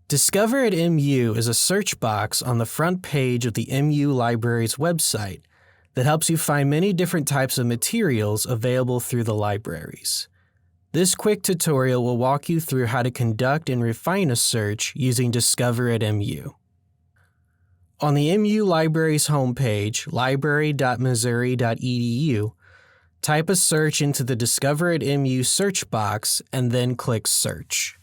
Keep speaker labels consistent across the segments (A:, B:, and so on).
A: Discover at MU is a search box on the front page of the MU Library's website that helps you find many different types of materials available through the libraries. This quick tutorial will walk you through how to conduct and refine a search using Discover at MU. On the MU Library's homepage, library.missouri.edu, type a search into the Discover at MU search box and then click Search.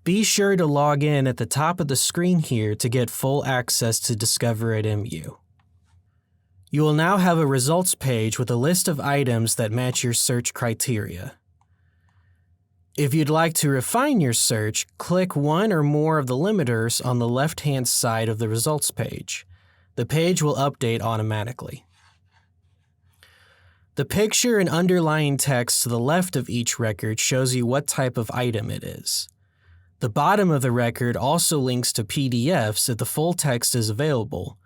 A: Be sure to log in at the top of the screen here to get full access to Discover at MU. You will now have a results page with a list of items that match your search criteria. If you'd like to refine your search, click one or more of the limiters on the left-hand side of the results page. The page will update automatically. The picture and underlying text to the left of each record shows you what type of item it is. The bottom of the record also links to PDFs if the full text is available,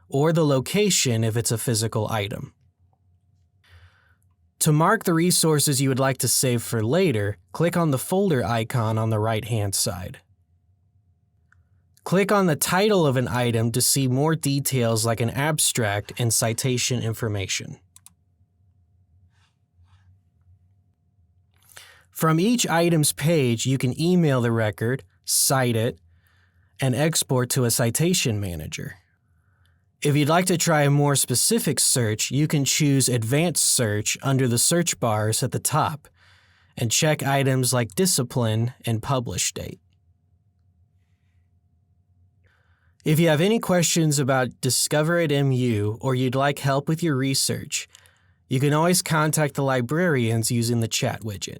A: or the location if it's a physical item. To mark the resources you would like to save for later, click on the folder icon on the right-hand side. Click on the title of an item to see more details like an abstract and citation information. From each item's page, you can email the record, cite it, and export to a citation manager. If you'd like to try a more specific search, you can choose Advanced Search under the search bars at the top and check items like discipline and publish date. If you have any questions about Discover at MU or you'd like help with your research, you can always contact the librarians using the chat widget.